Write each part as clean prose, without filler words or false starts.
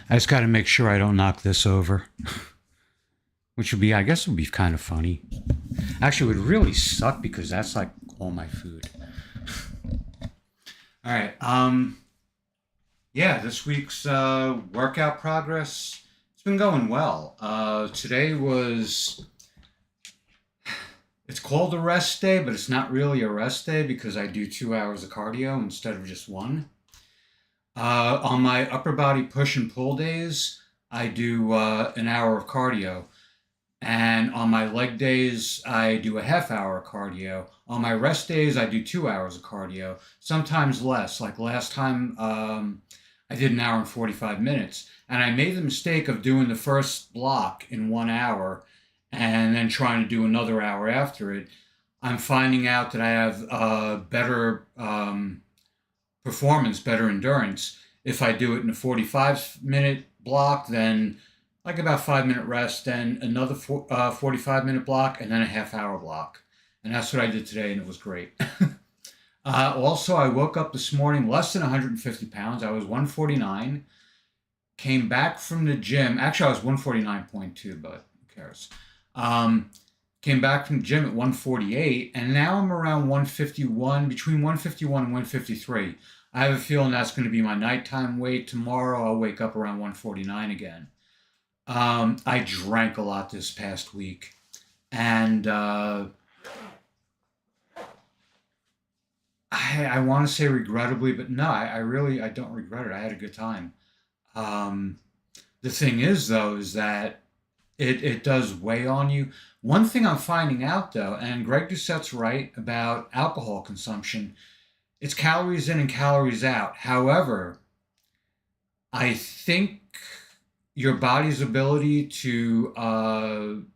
I just got to make sure I don't knock this over, which would be, I guess, would be kind of funny. Actually, it would really suck because that's like all my food. All right. Yeah, this week's workout progress. It's been going well. Today was. It's called a rest day, but it's not really a rest day because I do 2 hours of cardio instead of just one. On my upper body push and pull days, I do an hour of cardio. And on my leg days, I do a half hour of cardio. On my rest days, I do 2 hours of cardio, sometimes less. Like last time, I did an hour and 45 minutes. And I made the mistake of doing the first block in 1 hour and then trying to do another hour after it. I'm finding out that I have better performance, better endurance. If I do it in a 45-minute block, then like about 5 minute rest, then another 45-minute block, and then a half hour block. And that's what I did today, and it was great. Also, I woke up this morning less than 150 pounds. I was 149. Came back from the gym. Actually, I was 149.2, but who cares? Um, Came back from the gym at 148, and now I'm around 151, between 151 and 153. I have a feeling that's going to be my nighttime weight. Tomorrow, I'll wake up around 149 again. I drank a lot this past week, and I want to say regrettably, but no, I really I don't regret it. I had a good time. Um, the thing is, though, is that it does weigh on you. One thing I'm finding out, though, and Greg Doucette's right about alcohol consumption, it's calories in and calories out. However, I think your body's ability to burn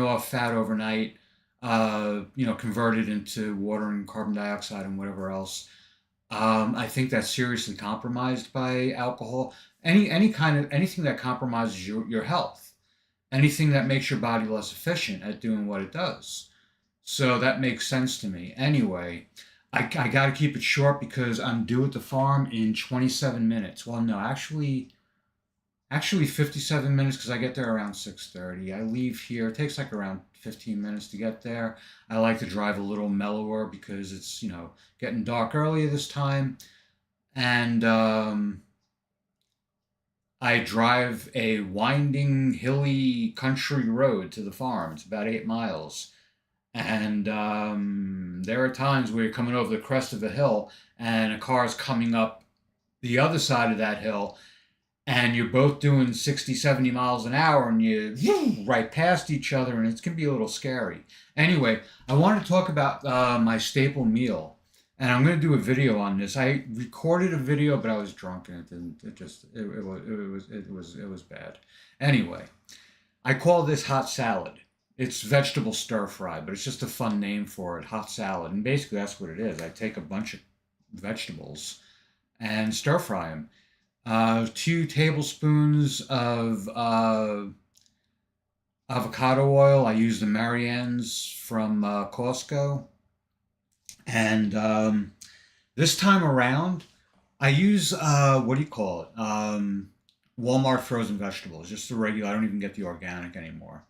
off fat overnight, convert it into water and carbon dioxide and whatever else. I think that's seriously compromised by alcohol. Any kind of anything that compromises your health, anything that makes your body less efficient at doing what it does. So that makes sense to me. Anyway, I got to keep it short because I'm due at the farm in 27 minutes. Well, no, actually 57 minutes because I get there around 6:30. I leave here. It takes like around 15 minutes to get there. I like to drive a little mellower because it's, getting dark early this time. And I drive a winding, hilly country road to the farm. It's about 8 miles. And there are times where you're coming over the crest of a hill and a car's coming up the other side of that hill and you're both doing 60, 70 miles an hour and you right past each other and it can be a little scary. Anyway, I want to talk about my staple meal. And I'm going to do a video on this. I recorded a video, but I was drunk and it didn't. It was bad. Anyway, I call this hot salad. It's vegetable stir fry, but it's just a fun name for it, hot salad. And basically, that's what it is. I take a bunch of vegetables and stir fry them. 2 tablespoons of avocado oil. I use the Marianne's from Costco. And this time around, I use, what do you call it? Walmart frozen vegetables, just the regular. I don't even get the organic anymore.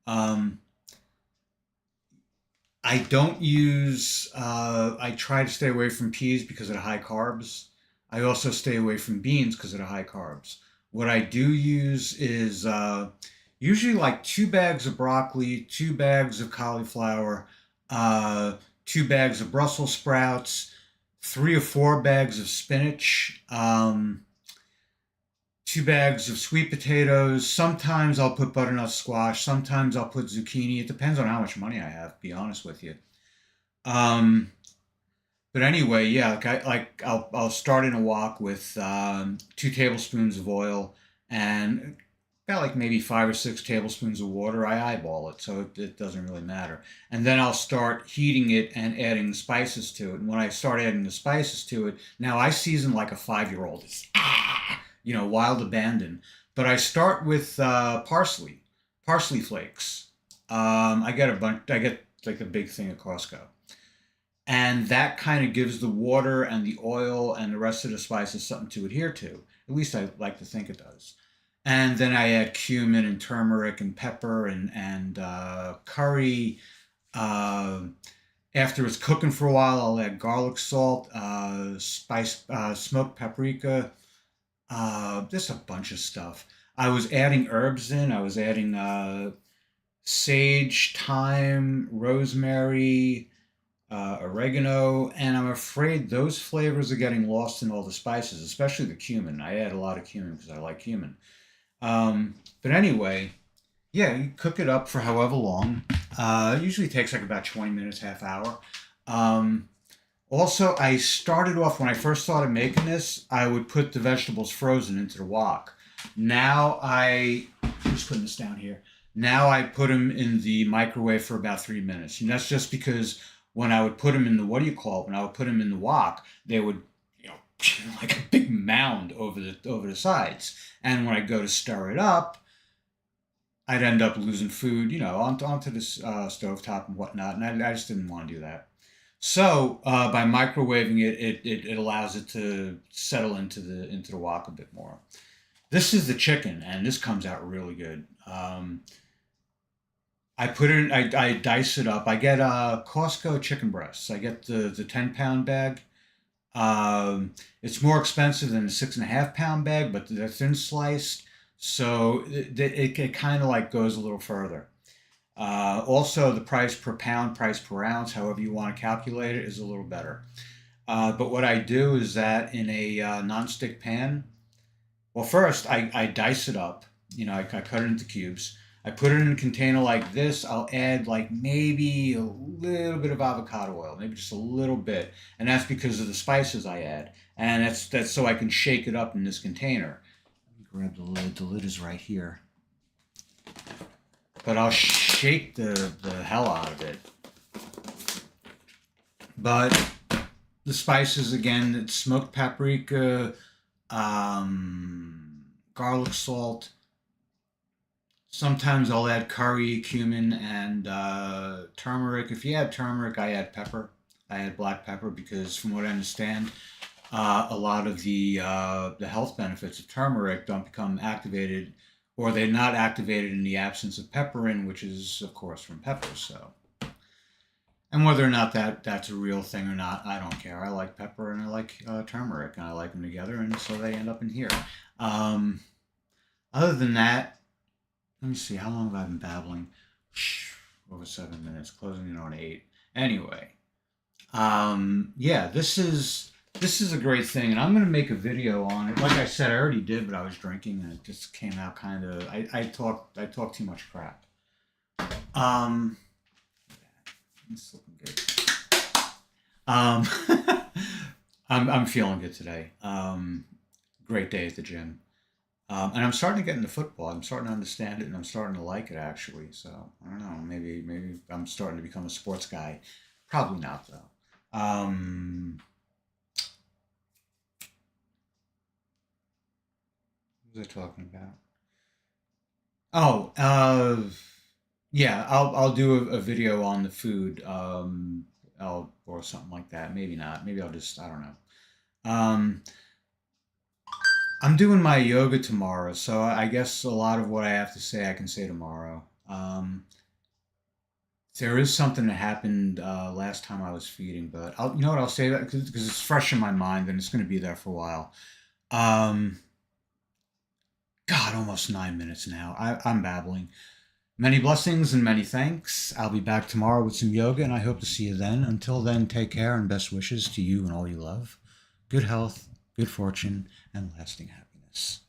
Um, I don't use, I try to stay away from peas because of the high carbs. I also stay away from beans because of the high carbs. What I do use is usually like 2 bags of broccoli, 2 bags of cauliflower, 2 bags of Brussels sprouts, 3 or 4 bags of spinach, 2 bags of sweet potatoes. Sometimes I'll put butternut squash. Sometimes I'll put zucchini. It depends on how much money I have, to be honest with you. Um, but anyway, yeah, I'll start in a wok with 2 tablespoons of oil and about like maybe 5 or 6 tablespoons of water. I eyeball it, so it doesn't really matter. And then I'll start heating it and adding the spices to it. And when I start adding the spices to it, now I season like a 5-year-old. It's wild abandon. But I start with parsley flakes. I get a bunch. I get like a big thing at Costco. and that kind of gives the water and the oil and the rest of the spices something to adhere to. At least I like to think it does. And then I add cumin and turmeric and pepper and curry. Uh, After it's cooking for a while, I'll add garlic salt, smoked paprika, just a bunch of stuff. I was adding herbs in. I was adding sage, thyme, rosemary, oregano, and I'm afraid those flavors are getting lost in all the spices, especially the cumin. I add a lot of cumin because I like cumin. But anyway, yeah, you cook it up for however long. It usually takes like about 20 minutes, half hour. Um, Also, I started off when I first started making this, I would put the vegetables frozen into the wok. Now I'm just putting this down here. Now I put them in the microwave for about 3 minutes. And that's just because when I would put them in the, what do you call it? When I would put them in the wok, they would, you know, like a big mound over the sides. And when I go to stir it up, I'd end up losing food, onto this stovetop and whatnot. And I just didn't want to do that. So by microwaving it, it allows it to settle into the wok a bit more. This is the chicken, and this comes out really good. I put it in, I dice it up. I get Costco chicken breasts. I get the 10 pound bag. It's more expensive than the 6.5 pound bag, but they're thin sliced, so it kind of like goes a little further. Also, the price per pound, price per ounce, however you want to calculate it, is a little better. But what I do is that in a non-stick pan, well, first I dice it up. I cut it into cubes. I put it in a container like this. I'll add like maybe a little bit of avocado oil, maybe just a little bit, and that's because of the spices I add, and that's so I can shake it up in this container. Let me grab the lid. The lid is right here, but I'll shake the hell out of it. But the spices again, it's smoked paprika, garlic salt. Sometimes I'll add curry, cumin, and turmeric. If you add turmeric, I add pepper. I add black pepper because, from what I understand, a lot of the health benefits of turmeric don't become activated, or they're not activated in the absence of pepperin, which is, of course, from peppers. So, and whether or not that's a real thing or not, I don't care. I like pepper and I like turmeric, and I like them together, and so they end up in here. Um, Other than that, let me see. How long have I been babbling? Over 7 minutes, closing in on 8. Anyway, yeah, this is a great thing, and I'm gonna make a video on it. Like I said, I already did, but I was drinking, and it just came out kind of. I talk too much crap. Um, it's looking good. Um, I'm feeling good today. Great day at the gym. And I'm starting to get into football. I'm starting to understand it, and I'm starting to like it actually. So I don't know. Maybe I'm starting to become a sports guy. Probably not though. What was I talking about? Oh, yeah. I'll do a video on the food. Or something like that. Maybe not. Maybe I'll just I don't know. Um, I'm doing my yoga tomorrow, so I guess a lot of what I have to say I can say tomorrow. There is something that happened last time I was feeding, but you know what? I'll say that because it's fresh in my mind and it's going to be there for a while. Um, God, almost 9 minutes now. I'm babbling. Many blessings and many thanks. I'll be back tomorrow with some yoga, and I hope to see you then. Until then, take care and best wishes to you and all you love. Good health, good fortune, and lasting happiness.